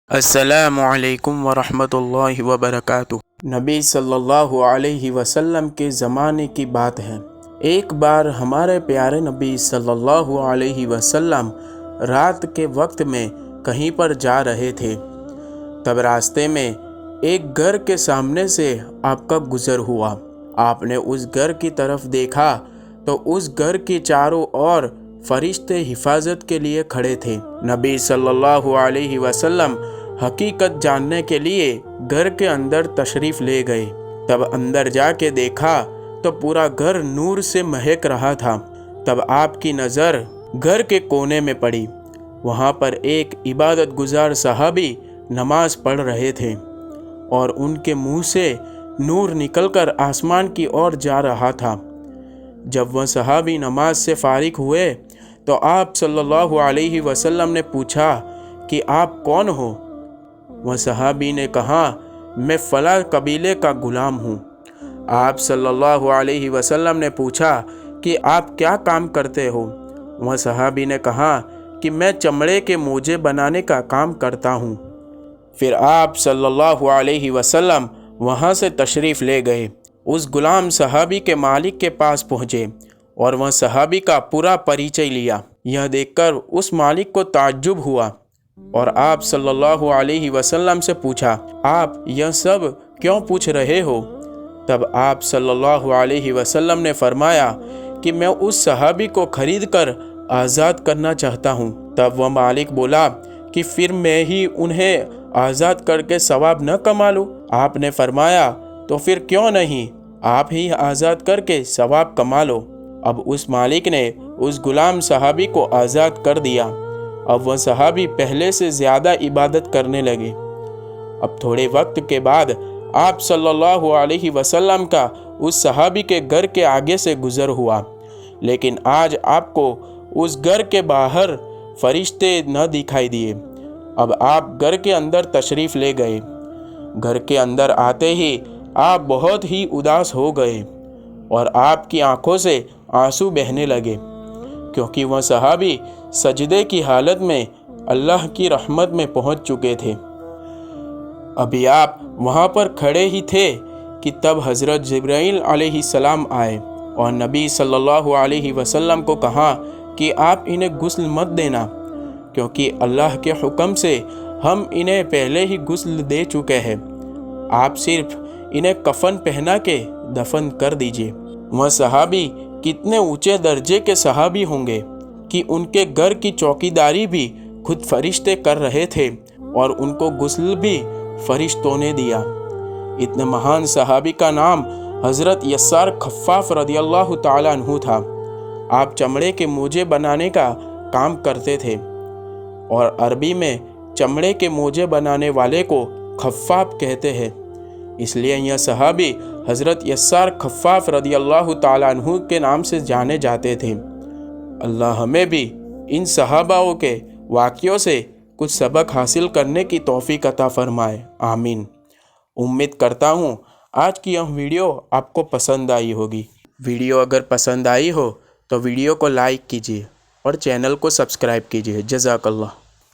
السلام علیکم ورحمۃ اللہ وبرکاتہ۔ نبی صلی اللہ علیہ وسلم کے زمانے کی بات ہے۔ ایک بار ہمارے پیارے نبی صلی اللہ علیہ وسلم رات کے وقت میں کہیں پر جا رہے تھے، تب راستے میں ایک گھر کے سامنے سے آپ کا گزر ہوا۔ آپ نے اس گھر کی طرف دیکھا تو اس گھر کی چاروں اور فرشتے حفاظت کے لیے کھڑے تھے۔ نبی صلی اللہ علیہ وسلم حقیقت جاننے کے لیے گھر کے اندر تشریف لے گئے۔ تب اندر جا کے دیکھا تو پورا گھر نور سے مہک رہا تھا۔ تب آپ کی نظر گھر کے کونے میں پڑی۔ وہاں پر ایک عبادت گزار صحابی نماز پڑھ رہے تھے اور ان کے منہ سے نور نکل کر آسمان کی اور جا رہا تھا۔ جب وہ صحابی نماز سے فارغ ہوئے تو آپ صلی اللہ علیہ وسلم نے پوچھا کہ آپ کون ہو؟ وہ صحابی نے کہا، میں فلاں قبیلے کا غلام ہوں۔ آپ صلی اللہ علیہ وسلم نے پوچھا کہ آپ کیا کام کرتے ہو؟ وہ صحابی نے کہا کہ میں چمڑے کے موزے بنانے کا کام کرتا ہوں۔ پھر آپ صلی اللہ علیہ وسلم وہاں سے تشریف لے گئے، اس غلام صحابی کے مالک کے پاس پہنچے اور وہ صحابی کا پورا پریچے لیا۔ یہ دیکھ کر اس مالک کو تعجب ہوا اور آپ صلی اللہ علیہ وسلم سے پوچھا، آپ یہ سب کیوں پوچھ رہے ہو؟ تب آپ صلی اللہ علیہ وسلم نے فرمایا کہ میں اس صحابی کو خرید کر آزاد کرنا چاہتا ہوں۔ تب وہ مالک بولا کہ پھر میں ہی انہیں آزاد کر کے ثواب نہ کما لوں؟ آپ نے فرمایا تو پھر کیوں نہیں، آپ ہی آزاد کر کے ثواب کما لو۔ اب اس مالک نے اس غلام صحابی کو آزاد کر دیا۔ اب وہ صحابی پہلے سے زیادہ عبادت کرنے لگے۔ اب تھوڑے وقت کے بعد آپ صلی اللہ علیہ وسلم کا اس صحابی کے گھر کے آگے سے گزر ہوا، لیکن آج آپ کو اس گھر کے باہر فرشتے نہ دکھائی دیے۔ اب آپ گھر کے اندر تشریف لے گئے۔ گھر کے اندر آتے ہی آپ بہت ہی اداس ہو گئے اور آپ کی آنکھوں سے آنسو بہنے لگے، کیونکہ وہ صحابی سجدے کی حالت میں اللہ کی رحمت میں پہنچ چکے تھے۔ ابھی آپ وہاں پر کھڑے ہی تھے کہ تب حضرت جبرائیل علیہ السلام آئے اور نبی صلی اللہ علیہ وسلم کو کہا کہ آپ انہیں غسل مت دینا، کیونکہ اللہ کے حکم سے ہم انہیں پہلے ہی غسل دے چکے ہیں، آپ صرف انہیں کفن پہنا کے دفن کر دیجئے۔ وہ صحابی کتنے اونچے درجے کے صحابی ہوں گے کہ ان کے گھر کی چوکیداری بھی خود فرشتے کر رہے تھے اور ان کو غسل بھی فرشتوں نے دیا۔ اتنے مہان صحابی کا نام حضرت یسار خفاف رضی اللہ تعالیٰ عنہ تھا۔ آپ چمڑے کے موزے بنانے کا کام کرتے تھے اور عربی میں چمڑے کے موزے بنانے والے کو خفاف کہتے ہیں، اس لیے یہ صحابی حضرت یسار خفاف رضی اللہ تعالیٰ عنہ کے نام سے جانے جاتے تھے۔ اللہ ہمیں بھی ان صحاباؤں کے واقعوں سے کچھ سبق حاصل کرنے کی توفیق عطا فرمائے، آمین۔ امید کرتا ہوں آج کی یہ ویڈیو آپ کو پسند آئی ہوگی۔ ویڈیو اگر پسند آئی ہو تو ویڈیو کو لائک کیجیے اور چینل کو سبسکرائب کیجیے۔ جزاک اللہ۔